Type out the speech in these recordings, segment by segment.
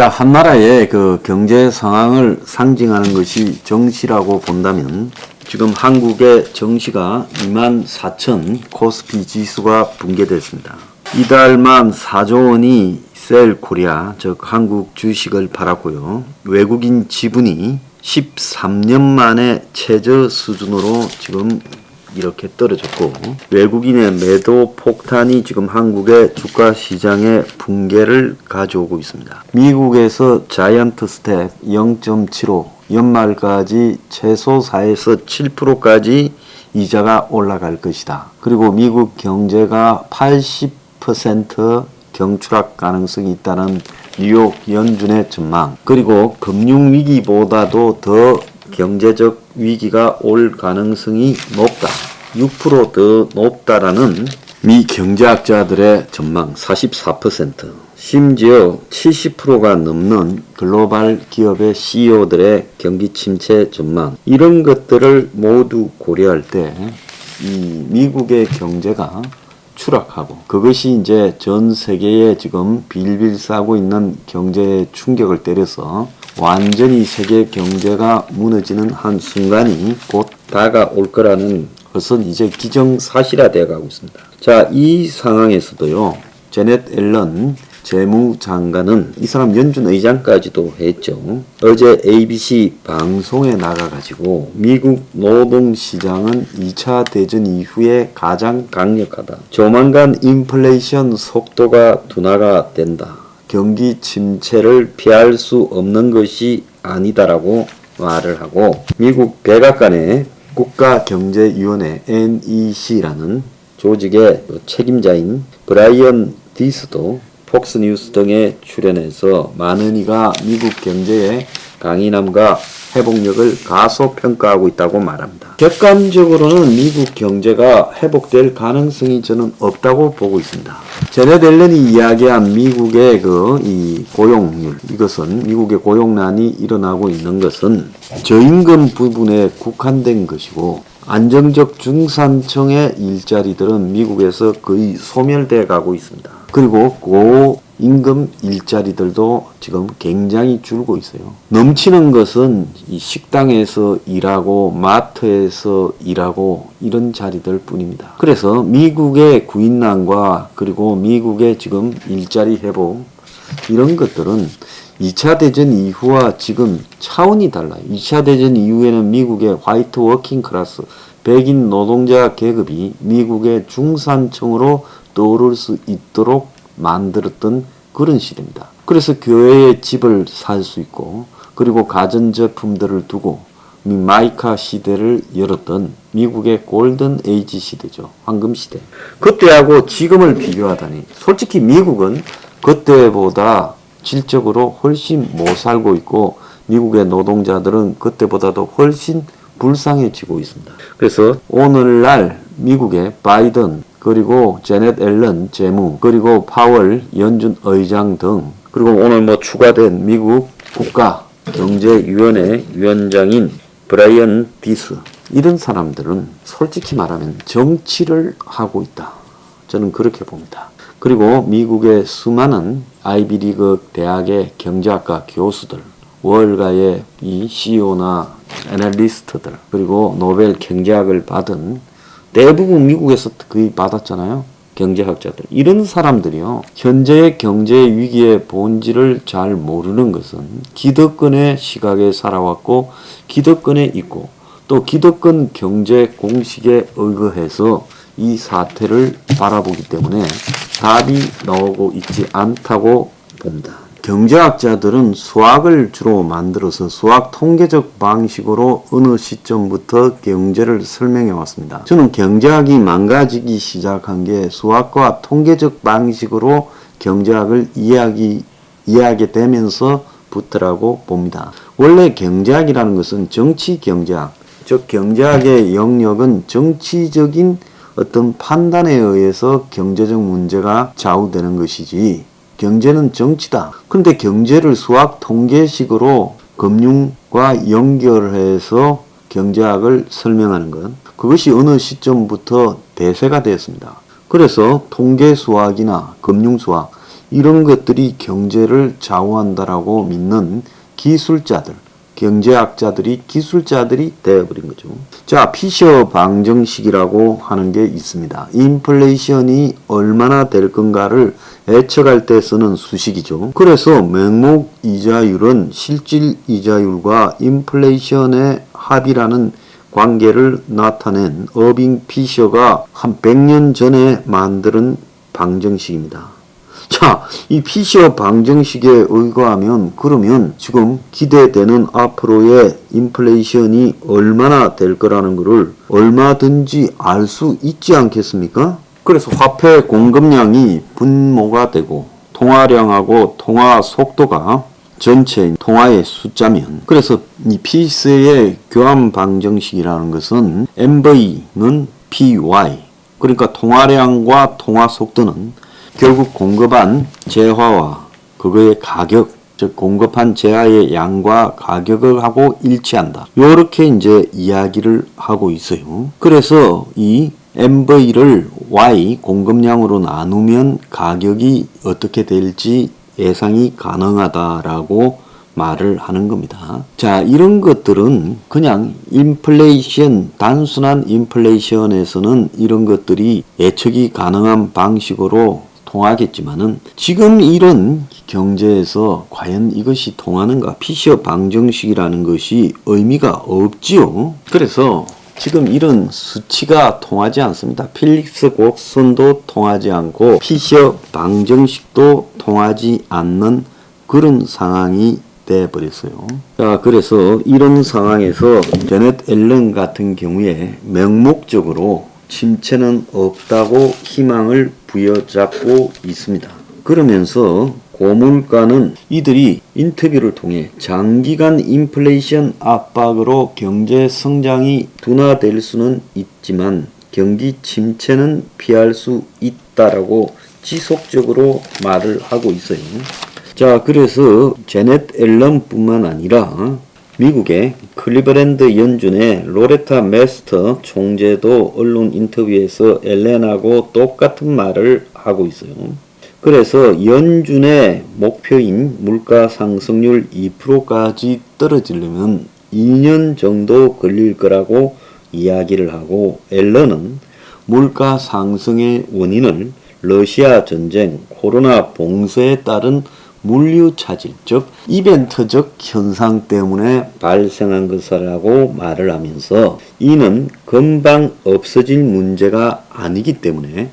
자, 한 나라의 그 경제 상황을 상징하는 것이 정시라고 본다면 지금 한국의 정시가 24,000 코스피 지수가 붕괴됐습니다. 이달만 4조 원이 셀 코리아, 즉 한국 주식을 팔았고요. 외국인 지분이 13년 만에 최저 수준으로 지금 이렇게 떨어졌고, 외국인의 매도 폭탄이 지금 한국의 주가 시장의 붕괴를 가져오고 있습니다. 미국에서 자이언트 스텝 0.75 연말까지 최소 4에서 7%까지 이자가 올라갈 것이다. 그리고 미국 경제가 80% 경추락 가능성이 있다는 뉴욕 연준의 전망, 그리고 금융위기보다도 더 경제적 위기가 올 가능성이 높다. 6% 더 높다라는 미 경제학자들의 전망 44%, 심지어 70%가 넘는 글로벌 기업의 CEO들의 경기 침체 전망, 이런 것들을 모두 고려할 때 이 미국의 경제가 추락하고, 그것이 이제 전 세계에 지금 빌빌 싸고 있는 경제에 충격을 때려서 완전히 세계 경제가 무너지는 한 순간이 곧 다가올 거라는 것은 이제 기정사실화되어 가고 있습니다. 자, 이 상황에서도요, 제넷 앨런 재무장관은, 이 사람 연준 의장까지도 했죠. 어제 ABC 방송에 나가가지고 미국 노동시장은 2차 대전 이후에 가장 강력하다. 조만간 인플레이션 속도가 둔화가 된다. 경기 침체를 피할 수 없는 것이 아니다라고 말을 하고, 미국 백악관의 국가경제위원회 NEC라는 조직의 책임자인 브라이언 디스도 폭스뉴스 등에 출연해서 많은 이가 미국 경제의 강인함과 회복력을 가소평가하고 있다고 말합니다. 객관적으로는 미국 경제가 회복될 가능성이 저는 없다고 보고 있습니다. 제넷 앨런이 이야기한 미국의 이 고용률, 이것은 미국의 고용난이 일어나고 있는 것은 저임금 부분에 국한된 것이고, 안정적 중산층의 일자리들은 미국에서 거의 소멸돼 가고 있습니다. 그리고 고임금 일자리들도 지금 굉장히 줄고 있어요. 넘치는 것은 이 식당에서 일하고 마트에서 일하고 이런 자리들 뿐입니다. 그래서 미국의 구인난과 그리고 미국의 지금 일자리 회복, 이런 것들은 2차 대전 이후와 지금 차원이 달라요. 2차 대전 이후에는 미국의 화이트 워킹 클래스, 백인 노동자 계급이 미국의 중산층으로 떠오를 수 있도록 만들었던 그런 시대입니다. 그래서 교회에 집을 살 수 있고, 그리고 가전제품들을 두고 마이카 시대를 열었던 미국의 골든 에이지 시대죠. 황금 시대. 그때하고 지금을 비교하다니, 솔직히 미국은 그때보다 질적으로 훨씬 못 살고 있고, 미국의 노동자들은 그때보다도 훨씬 불쌍해지고 있습니다. 그래서 오늘날 미국의 바이든, 그리고 제넷 앨런 재무, 그리고 파월 연준 의장 등, 그리고 오늘 추가된 미국 국가경제위원회 위원장인 브라이언 디스, 이런 사람들은 솔직히 말하면 정치를 하고 있다. 저는 그렇게 봅니다. 그리고 미국의 수많은 아이비리그 대학의 경제학과 교수들, 월가의 이 CEO나 애널리스트들, 그리고 노벨 경제학을 받은, 대부분 미국에서 거의 받았잖아요. 경제학자들. 이런 사람들이요, 현재의 경제 위기의 본질을 잘 모르는 것은 기득권의 시각에 살아왔고, 기득권에 있고, 또 기득권 경제 공식에 의거해서 이 사태를 바라보기 때문에 답이 나오고 있지 않다고 봅니다. 경제학자들은 수학을 주로 만들어서 수학 통계적 방식으로 어느 시점부터 경제를 설명해 왔습니다. 저는 경제학이 망가지기 시작한 게 수학과 통계적 방식으로 경제학을 이해하게 되면서부터라고 봅니다. 원래 경제학이라는 것은 정치 경제학, 즉 경제학의 영역은 정치적인 어떤 판단에 의해서 경제적 문제가 좌우되는 것이지, 경제는 정치다. 그런데 경제를 수학 통계식으로 금융과 연결해서 경제학을 설명하는 것, 그것이 어느 시점부터 대세가 되었습니다. 그래서 통계 수학이나 금융 수학, 이런 것들이 경제를 좌우한다라고 믿는 기술자들, 경제학자들이 기술자들이 되어버린 거죠. 자, 피셔 방정식이라고 하는 게 있습니다. 인플레이션이 얼마나 될 건가를 예측할 때 쓰는 수식이죠. 그래서 명목 이자율은 실질 이자율과 인플레이션의 합이라는 관계를 나타낸 어빙 피셔가 한 100년 전에 만든 방정식입니다. 자, 이 피셔 방정식에 의거하면 그러면 지금 기대되는 앞으로의 인플레이션이 얼마나 될 거라는 것을 얼마든지 알 수 있지 않겠습니까? 그래서 화폐 공급량이 분모가 되고 통화량하고 통화 속도가 전체 통화의 숫자면, 그래서 이 피스의 교환 방정식이라는 것은 MV는 PY, 그러니까 통화량과 통화 속도는 결국 공급한 재화와 그거의 가격, 즉 공급한 재화의 양과 가격을 하고 일치한다. 요렇게 이제 이야기를 하고 있어요. 그래서 이 MV를 Y 공급량으로 나누면 가격이 어떻게 될지 예상이 가능하다라고 말을 하는 겁니다. 자, 이런 것들은 그냥 인플레이션, 단순한 인플레이션에서는 이런 것들이 예측이 가능한 방식으로 통하겠지만은 지금 이런 경제에서 과연 이것이 통하는가? 피셔 방정식이라는 것이 의미가 없지요. 그래서 지금 이런 수치가 통하지 않습니다. 필립스 곡선도 통하지 않고 피셔 방정식도 통하지 않는 그런 상황이 돼버렸어요. 자, 그래서 이런 상황에서 제넷 앨런 같은 경우에 명목적으로 침체는 없다고 희망을 부여잡고 있습니다. 그러면서 고물가는 이들이 인터뷰를 통해 장기간 인플레이션 압박으로 경제 성장이 둔화될 수는 있지만 경기 침체는 피할 수 있다라고 지속적으로 말을 하고 있어요. 자, 그래서 제넷 앨런뿐만 아니라 미국의 클리브랜드 연준의 로레타 메스터 총재도 언론 인터뷰에서 앨런하고 똑같은 말을 하고 있어요. 그래서 연준의 목표인 물가 상승률 2%까지 떨어지려면 2년 정도 걸릴 거라고 이야기를 하고, 앨런은 물가 상승의 원인을 러시아 전쟁, 코로나 봉쇄에 따른 물류 차질, 즉 이벤트적 현상 때문에 발생한 것이라고 말을 하면서 이는 금방 없어질 문제가 아니기 때문에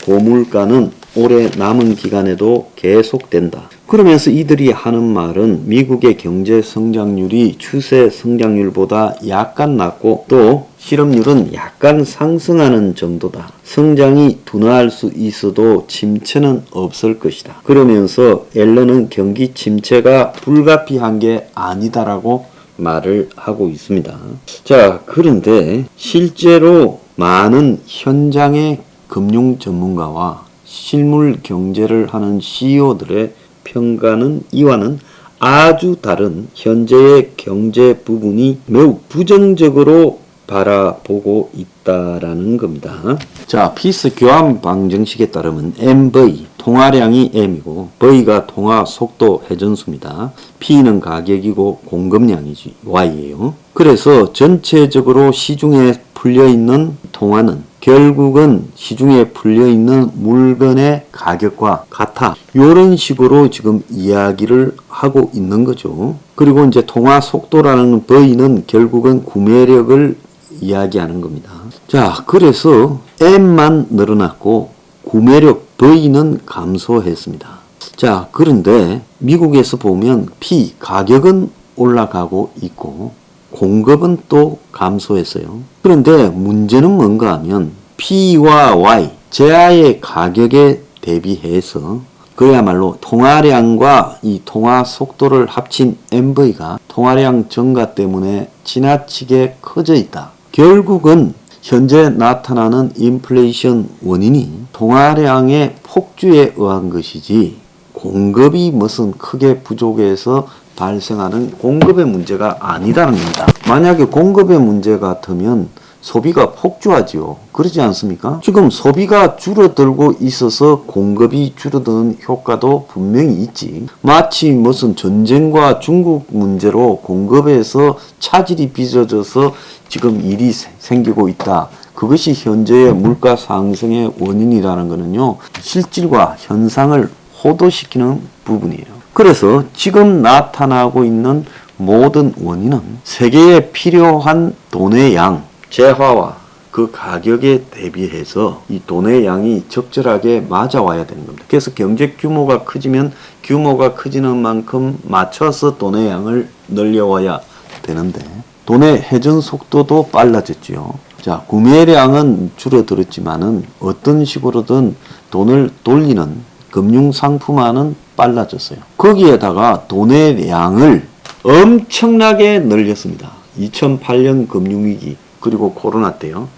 고물가는 올해 남은 기간에도 계속된다. 그러면서 이들이 하는 말은 미국의 경제 성장률이 추세 성장률보다 약간 낮고 또 실업률은 약간 상승하는 정도다. 성장이 둔화할 수 있어도 침체는 없을 것이다. 그러면서 앨런은 경기 침체가 불가피한 게 아니다라고 말을 하고 있습니다. 자, 그런데 실제로 많은 현장의 금융 전문가와 실물 경제를 하는 CEO들의 평가는 이와는 아주 다른 현재의 경제 부분이 매우 부정적으로 바라보고 있다라는 겁니다. 자, 피스 교환 방정식에 따르면 MV, 통화량이 M이고 V가 통화 속도 회전수입니다. P는 가격이고 공급량이지 Y예요. 그래서 전체적으로 시중에 풀려있는 통화는 결국은 시중에 풀려있는 물건의 가격과 같아. 이런 식으로 지금 이야기를 하고 있는 거죠. 그리고 이제 통화 속도라는 V는 결국은 구매력을 이야기하는 겁니다. 자, 그래서 M만 늘어났고 구매력 V는 감소했습니다. 자, 그런데 미국에서 보면 P, 가격은 올라가고 있고 공급은 또 감소했어요. 그런데 문제는 뭔가 하면 P와 Y, 재화의 가격에 대비해서 그야말로 통화량과 이 통화 속도를 합친 MV가 통화량 증가 때문에 지나치게 커져 있다. 결국은 현재 나타나는 인플레이션 원인이 통화량의 폭주에 의한 것이지 공급이 무슨 크게 부족해서 발생하는 공급의 문제가 아니다는 겁니다. 만약에 공급의 문제 같으면 소비가 폭주하지요. 그러지 않습니까? 지금 소비가 줄어들고 있어서 공급이 줄어드는 효과도 분명히 있지. 마치 무슨 전쟁과 중국 문제로 공급에서 차질이 빚어져서 지금 일이 생기고 있다. 그것이 현재의 물가 상승의 원인이라는 것은요, 실질과 현상을 호도시키는 부분이에요. 그래서 지금 나타나고 있는 모든 원인은 세계에 필요한 돈의 양, 재화와 그 가격에 대비해서 이 돈의 양이 적절하게 맞아와야 되는 겁니다. 그래서 경제 규모가 커지면 규모가 커지는 만큼 맞춰서 돈의 양을 늘려와야 되는데 돈의 회전 속도도 빨라졌지요. 자, 구매량은 줄어들었지만은 어떤 식으로든 돈을 돌리는 금융상품화는 빨라졌어요. 거기에다가 돈의 양을 엄청나게 늘렸습니다. 2008년 금융위기 그리고 코로나 때요.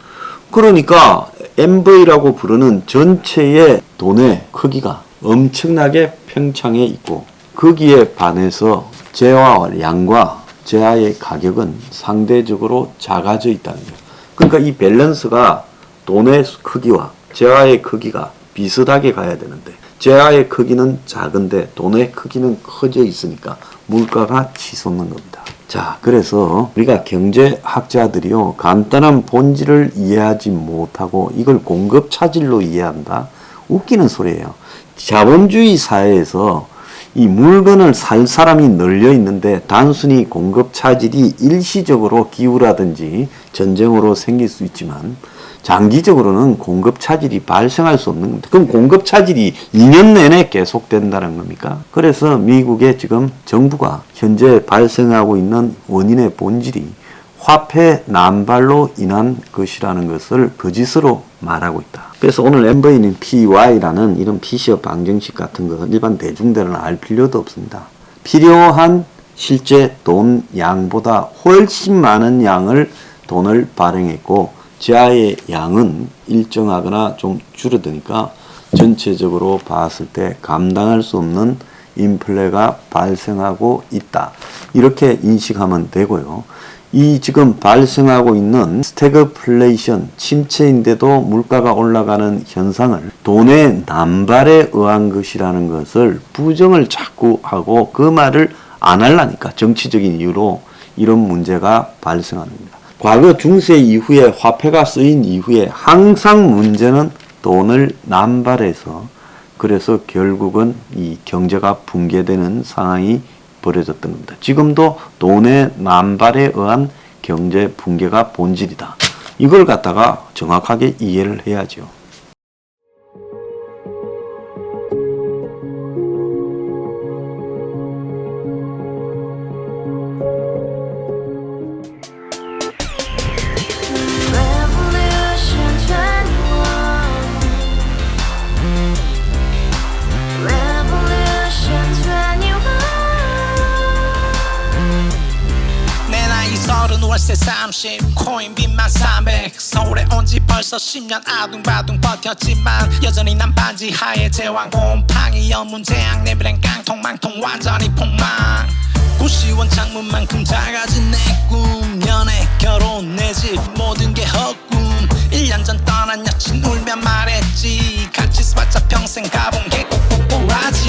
그러니까 MV라고 부르는 전체의 돈의 크기가 엄청나게 팽창해 있고 거기에 반해서 재화와 양과 재화의 가격은 상대적으로 작아져 있다는 거예요. 그러니까 이 밸런스가 돈의 크기와 재화의 크기가 비슷하게 가야 되는데 재화의 크기는 작은데 돈의 크기는 커져 있으니까 물가가 치솟는 겁니다. 자, 그래서 우리가 경제학자들이요, 간단한 본질을 이해하지 못하고 이걸 공급 차질로 이해한다? 웃기는 소리예요. 자본주의 사회에서 이 물건을 살 사람이 널려 있는데 단순히 공급 차질이 일시적으로 기후라든지 전쟁으로 생길 수 있지만 장기적으로는 공급 차질이 발생할 수 없는 겁니다. 그럼 공급 차질이 2년 내내 계속된다는 겁니까? 그래서 미국의 지금 정부가 현재 발생하고 있는 원인의 본질이 화폐 남발로 인한 것이라는 것을 거짓으로 말하고 있다. 그래서 오늘 MV는 PY라는 이런 피시어 방정식 같은 거 일반 대중들은 알 필요도 없습니다. 필요한 실제 돈 양보다 훨씬 많은 양을 돈을 발행했고 재화의 양은 일정하거나 좀 줄어드니까 전체적으로 봤을 때 감당할 수 없는 인플레가 발생하고 있다. 이렇게 인식하면 되고요. 이 지금 발생하고 있는 스태그플레이션, 침체인데도 물가가 올라가는 현상을 돈의 남발에 의한 것이라는 것을 부정을 자꾸 하고 그 말을 안 하려니까 정치적인 이유로 이런 문제가 발생하는 겁니다. 과거 중세 이후에 화폐가 쓰인 이후에 항상 문제는 돈을 남발해서 그래서 결국은 이 경제가 붕괴되는 상황이 벌어졌던 겁니다. 지금도 돈의 남발에 의한 경제 붕괴가 본질이다. 이걸 갖다가 정확하게 이해를 해야죠. 월세 30 코인빚만 300 서울에 온 지 벌써 10년 아둥바둥 버텼지만 여전히 난 반지 하에 제왕 곰팡이 연문제약 내비랭 깡통망통 완전히 폭망 90원 창문만큼 작아진 내 꿈 연애 결혼 내 집 모든 게 헛꿈 1년 전 떠난 여친 울며 말했지 같이 써봤자 평생 가본 게 꼭꼭꼭하지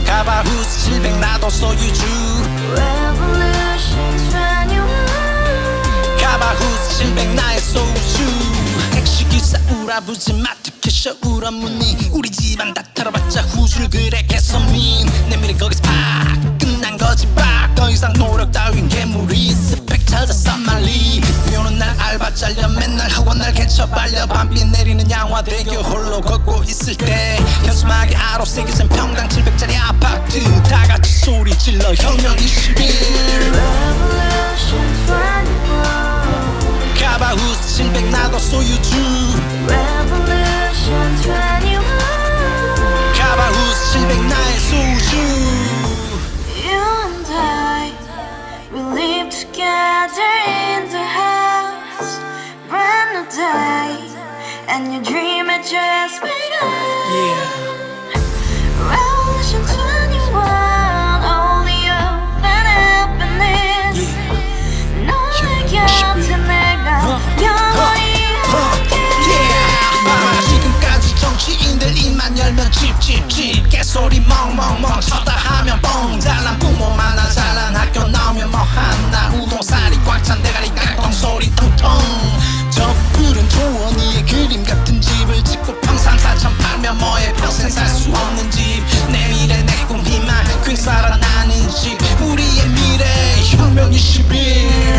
가바후스 700 나도 소유주 가바후스 700 나의 소주 택시기사 우라부지 마트 캐셔 울어무니 우리 집안 다 털어봤자 후줄 그래 개선민 내미래 거기서 팍 끝난 거지 팍 더 이상 노력 따윈 괴물이 스펙 찾아서 말리 비오는 날 알바 잘려 맨날 학원 날 개쳐 발려 밤비 내리는 양화대교 홀로 걷고 있을 때 현수막에 아로 새겨진 평당 700짜리 아파트 다같이 소리 질러 혁명 21 가바후스 700 나도 소유주 가바후스 700 나의 소주 Together in the house, brand new day, and your dream had just begun. Revolution 21, only hope and happiness. 있는지 우리의 미래 혁명 21